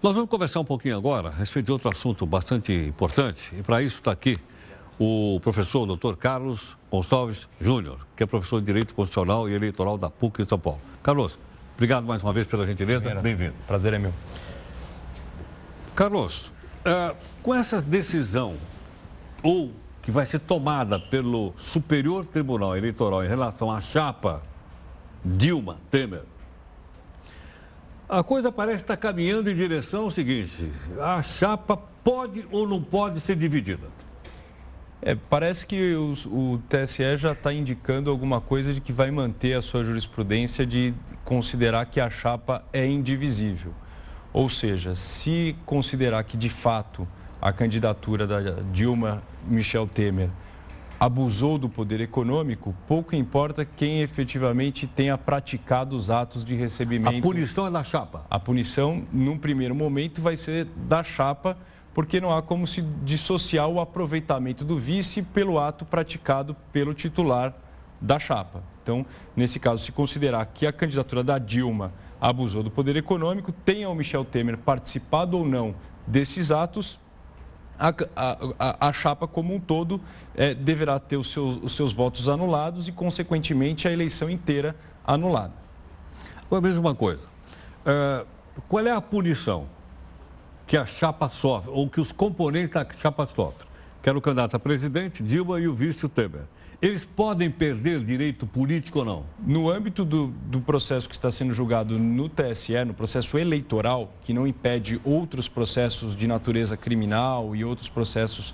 Nós vamos conversar um pouquinho agora a respeito de outro assunto bastante importante. E para isso está aqui o professor Dr. Carlos Gonçalves Júnior, que é professor de Direito Constitucional e Eleitoral da PUC de São Paulo. Carlos, obrigado mais uma vez pela gentileza. Bem-vindo. Prazer é meu. Carlos, com essa decisão, ou que vai ser tomada pelo Superior Tribunal Eleitoral em relação à chapa Dilma Temer, a coisa parece estar caminhando em direção ao seguinte: a chapa pode ou não pode ser dividida? Parece que o TSE já está indicando alguma coisa de que vai manter a sua jurisprudência de considerar que a chapa é indivisível. Ou seja, se considerar que, de fato, a candidatura da Dilma Michel Temer abusou do poder econômico, pouco importa quem efetivamente tenha praticado os atos de recebimento. A punição é da chapa? A punição, num primeiro momento, vai ser da chapa, porque não há como se dissociar o aproveitamento do vice pelo ato praticado pelo titular da chapa. Então, nesse caso, se considerar que a candidatura da Dilma abusou do poder econômico, tenha o Michel Temer participado ou não desses atos, a chapa como um todo deverá ter os seus votos anulados e, consequentemente, a eleição inteira anulada. A mesma coisa. Qual é a punição que a chapa sofre, ou que os componentes da chapa sofrem? Que era o candidato a presidente, Dilma, e o vice, o Temer. Eles podem perder direito político ou não? No âmbito do processo que está sendo julgado no TSE, no processo eleitoral, que não impede outros processos de natureza criminal e outros processos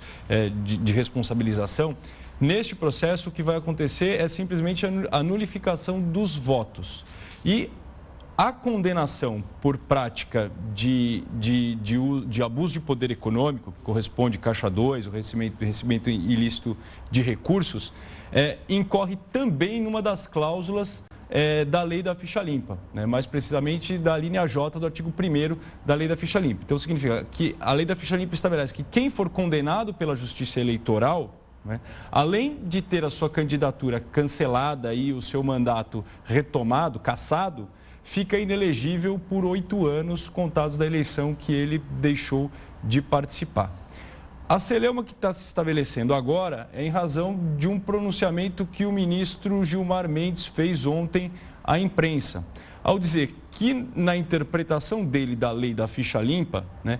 de responsabilização, neste processo o que vai acontecer é simplesmente a nulificação dos votos. E a condenação por prática de abuso de poder econômico, que corresponde à Caixa 2, o recebimento ilícito de recursos, incorre também numa das cláusulas da lei da ficha limpa, né? Mais precisamente da linha J do artigo 1º da lei da ficha limpa. Então, significa que a lei da ficha limpa estabelece que quem for condenado pela Justiça Eleitoral, né, além de ter a sua candidatura cancelada e o seu mandato retomado, cassado, fica inelegível por 8 anos contados da eleição que ele deixou de participar. A celeuma que está se estabelecendo agora é em razão de um pronunciamento que o ministro Gilmar Mendes fez ontem à imprensa, ao dizer que, na interpretação dele da lei da ficha limpa, né,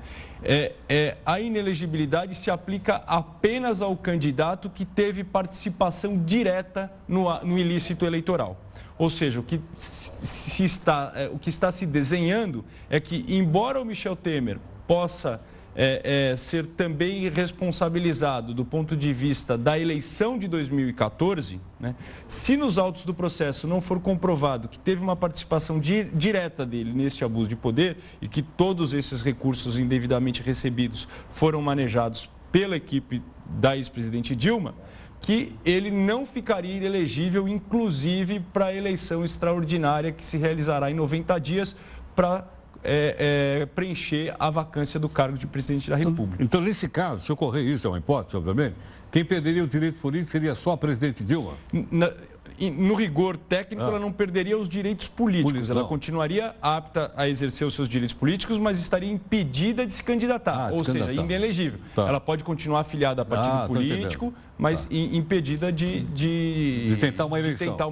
a inelegibilidade se aplica apenas ao candidato que teve participação direta no ilícito eleitoral. Ou seja, o que está se desenhando é que, embora o Michel Temer possa ser também responsabilizado do ponto de vista da eleição de 2014, né, se nos autos do processo não for comprovado que teve uma participação direta dele neste abuso de poder e que todos esses recursos indevidamente recebidos foram manejados pela equipe da ex-presidente Dilma, que ele não ficaria inelegível, inclusive para a eleição extraordinária que se realizará em 90 dias para preencher a vacância do cargo de presidente da República. Então, nesse caso, se ocorrer isso, é uma hipótese, obviamente, quem perderia o direito político seria só a presidente Dilma? No rigor técnico, ela não perderia os direitos políticos. Ela continuaria apta a exercer os seus direitos políticos, mas estaria impedida de se candidatar, ou seja, inelegível. Tá. Ela pode continuar afiliada a partido político, mas impedida de tentar uma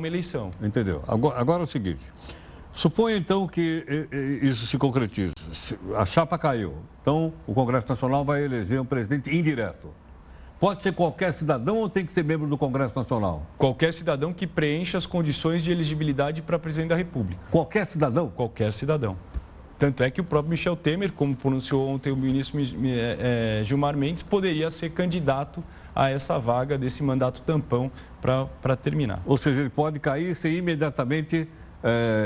eleição. Entendeu? Agora é o seguinte: suponha então que isso se concretize. A chapa caiu, então o Congresso Nacional vai eleger um presidente indireto. Pode ser qualquer cidadão ou tem que ser membro do Congresso Nacional? Qualquer cidadão que preencha as condições de elegibilidade para presidente da República. Qualquer cidadão? Qualquer cidadão. Tanto é que o próprio Michel Temer, como pronunciou ontem o ministro Gilmar Mendes, poderia ser candidato a essa vaga desse mandato tampão para terminar. Ou seja, ele pode cair e ser imediatamente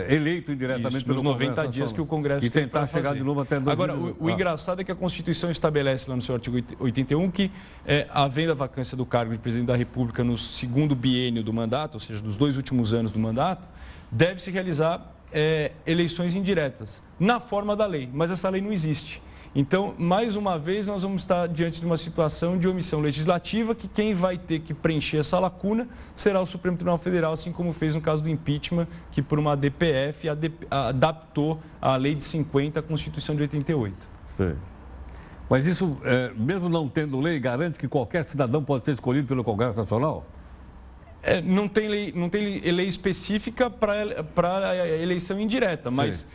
eleito indiretamente pelos 90 dias que o Congresso e tentar chegar de novo até 2020. Agora, o engraçado é que a Constituição estabelece lá no seu artigo 81 que, havendo a vacância do cargo de presidente da República no segundo biênio do mandato, ou seja, dos 2 últimos anos do mandato, deve-se realizar eleições indiretas, na forma da lei, mas essa lei não existe. Então, mais uma vez, nós vamos estar diante de uma situação de omissão legislativa que quem vai ter que preencher essa lacuna será o Supremo Tribunal Federal, assim como fez no caso do impeachment, que por uma DPF adaptou a lei de 50 à Constituição de 88. Sim. Mas isso, mesmo não tendo lei, garante que qualquer cidadão pode ser escolhido pelo Congresso Nacional? Não tem lei específica para a eleição indireta, mas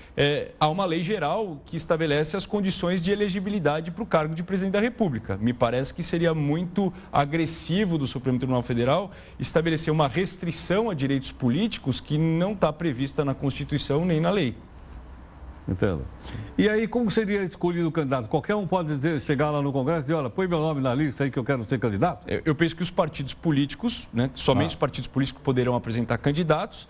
há uma lei geral que estabelece as condições de elegibilidade para o cargo de presidente da República. Me parece que seria muito agressivo do Supremo Tribunal Federal estabelecer uma restrição a direitos políticos que não está prevista na Constituição nem na lei. Entendo. E aí, como seria escolhido o candidato? Qualquer um pode dizer, chegar lá no Congresso e dizer, olha, põe meu nome na lista aí que eu quero ser candidato? Eu penso que os partidos políticos, né, somente os partidos políticos poderão apresentar candidatos.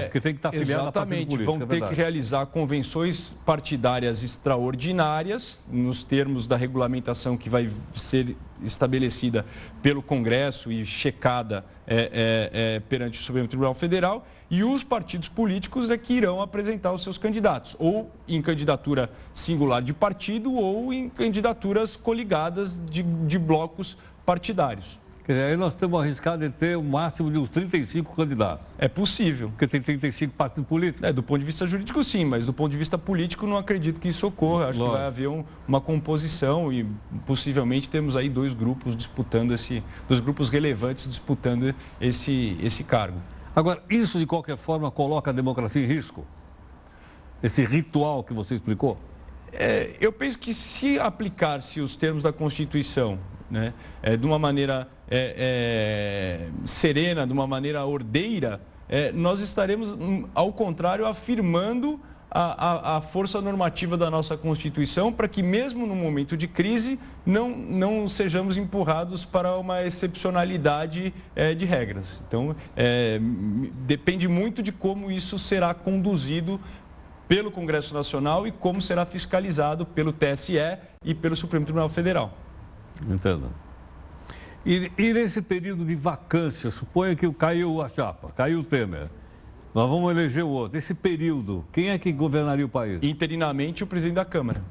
Porque tem que estar filiado a partido político. Vão ter que realizar convenções partidárias extraordinárias, nos termos da regulamentação que vai ser estabelecida pelo Congresso e checada perante o Supremo Tribunal Federal, e os partidos políticos é que irão apresentar os seus candidatos, ou em candidatura singular de partido, ou em candidaturas coligadas de blocos partidários. Quer dizer, aí nós estamos arriscados de ter o máximo de uns 35 candidatos. É possível. Porque tem 35 partidos políticos. Do ponto de vista jurídico, sim, mas do ponto de vista político, não acredito que isso ocorra. Acho que vai haver uma composição e possivelmente temos aí dois grupos disputando dois grupos relevantes disputando esse cargo. Agora, isso de qualquer forma coloca a democracia em risco? Esse ritual que você explicou? Eu penso que se aplicar-se os termos da Constituição, né, de uma maneira serena, de uma maneira ordeira, nós estaremos, ao contrário, afirmando a força normativa da nossa Constituição para que, mesmo no momento de crise, não sejamos empurrados para uma excepcionalidade de regras. Então, depende muito de como isso será conduzido pelo Congresso Nacional e como será fiscalizado pelo TSE e pelo Supremo Tribunal Federal. Entendo. E nesse período de vacância, suponha que caiu a chapa, caiu o Temer, nós vamos eleger o outro. Nesse período, quem é que governaria o país? Interinamente, o presidente da Câmara.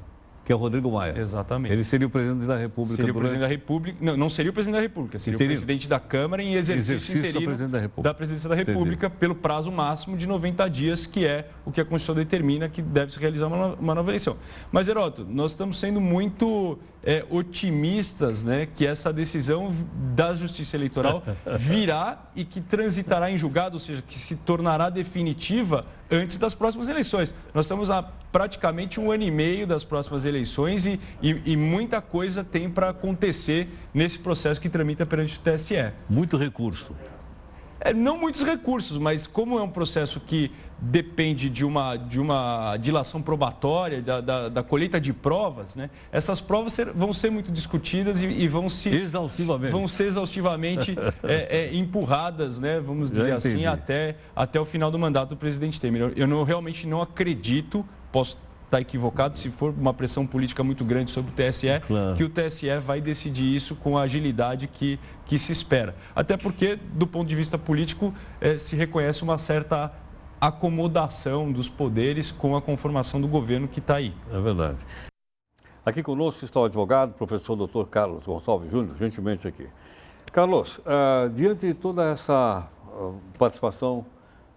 Que é o Rodrigo Maia. Exatamente. Ele seria o presidente da República. Seria o presidente da República. Não seria o presidente da República, seria interino. O presidente da Câmara em exercício interino da presidência da República pelo prazo máximo de 90 dias, que é o que a Constituição determina que deve se realizar uma nova eleição. Mas, Heródoto, nós estamos sendo muito otimistas, né, que essa decisão da Justiça Eleitoral virá e que transitará em julgado, ou seja, que se tornará definitiva antes das próximas eleições. Nós estamos há praticamente 1 ano e meio das próximas eleições e muita coisa tem para acontecer nesse processo que tramita perante o TSE. Muito recurso. Não muitos recursos, mas como é um processo que depende de uma dilação probatória, da colheita de provas, né? Essas provas vão ser muito discutidas e vão ser exaustivamente empurradas, né? Vamos dizer assim, até o final do mandato do presidente Temer. Eu realmente não acredito, posso estar equivocado, se for uma pressão política muito grande sobre o TSE, claro, que o TSE vai decidir isso com a agilidade que se espera. Até porque, do ponto de vista político, se reconhece uma certa acomodação dos poderes com a conformação do governo que está aí. É verdade. Aqui conosco está o advogado, professor Dr. Carlos Gonçalves Júnior, gentilmente aqui. Carlos, diante de toda essa participação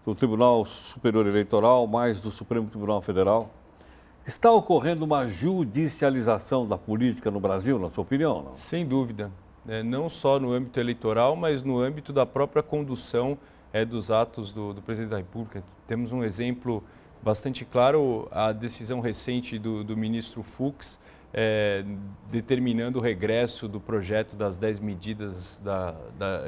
do Tribunal Superior Eleitoral, mais do Supremo Tribunal Federal, está ocorrendo uma judicialização da política no Brasil, na sua opinião? Não? Sem dúvida. Não só no âmbito eleitoral, mas no âmbito da própria condução dos atos do presidente da República. Temos um exemplo bastante claro, a decisão recente do ministro Fux, determinando o regresso do projeto das 10 medidas da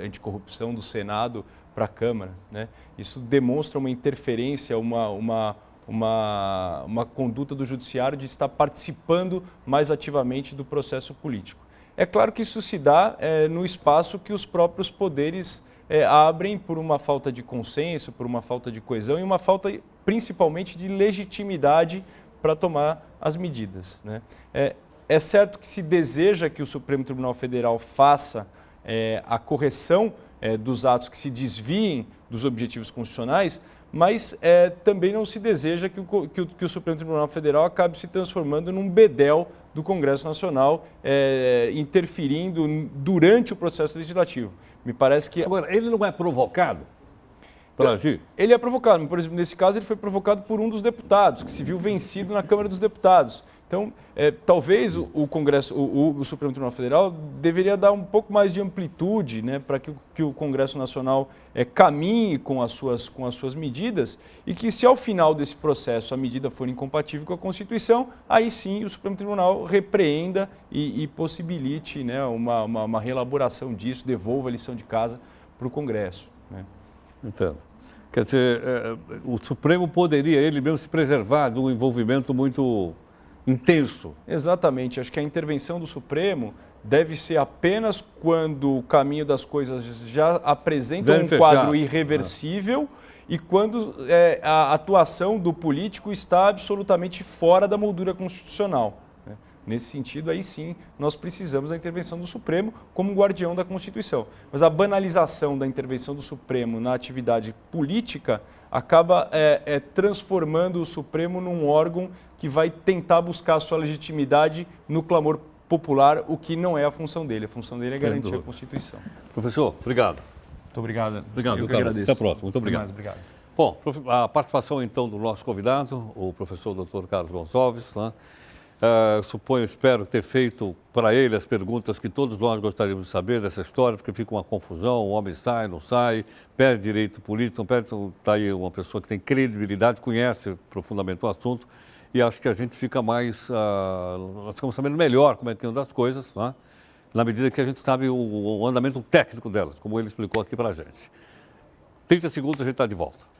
anticorrupção do Senado para a Câmara, né? Isso demonstra uma interferência, uma conduta do judiciário de estar participando mais ativamente do processo político. É claro que isso se dá no espaço que os próprios poderes abrem por uma falta de consenso, por uma falta de coesão e uma falta principalmente de legitimidade para tomar as medidas, né? É certo que se deseja que o Supremo Tribunal Federal faça a correção dos atos que se desviem dos objetivos constitucionais, mas também não se deseja que o Supremo Tribunal Federal acabe se transformando num bedel do Congresso Nacional, interferindo durante o processo legislativo. Me parece que... Agora, ele não é provocado para agir? Ele é provocado. Por exemplo, nesse caso, ele foi provocado por um dos deputados, que se viu vencido na Câmara dos Deputados. Então, talvez o Congresso, o Supremo Tribunal Federal deveria dar um pouco mais de amplitude, né, para que o Congresso Nacional caminhe com as suas medidas e que, se ao final desse processo a medida for incompatível com a Constituição, aí sim o Supremo Tribunal repreenda e possibilite, né, uma reelaboração disso, devolva a lição de casa para o Congresso. Né? Entendo. Quer dizer, o Supremo poderia ele mesmo se preservar de um envolvimento muito intenso. Exatamente. Acho que a intervenção do Supremo deve ser apenas quando o caminho das coisas já apresenta um quadro irreversível e quando a atuação do político está absolutamente fora da moldura constitucional. Nesse sentido, aí sim, nós precisamos da intervenção do Supremo como guardião da Constituição. Mas a banalização da intervenção do Supremo na atividade política acaba transformando o Supremo num órgão que vai tentar buscar a sua legitimidade no clamor popular, o que não é a função dele. A função dele é garantir a Constituição. Professor, obrigado. Muito obrigado. Obrigado, Eu que agradeço. Até a próxima. Muito obrigado. Obrigado. Bom, a participação então do nosso convidado, o professor Dr. Carlos Gonçalves, né? Suponho, espero ter feito para ele as perguntas que todos nós gostaríamos de saber dessa história, porque fica uma confusão, o homem sai, não sai, perde direito político, não perde, está aí uma pessoa que tem credibilidade, conhece profundamente o assunto, e acho que a gente fica mais, nós ficamos sabendo melhor como é que anda as coisas, né? Na medida que a gente sabe o andamento técnico delas, como ele explicou aqui para a gente. 30 segundos a gente está de volta.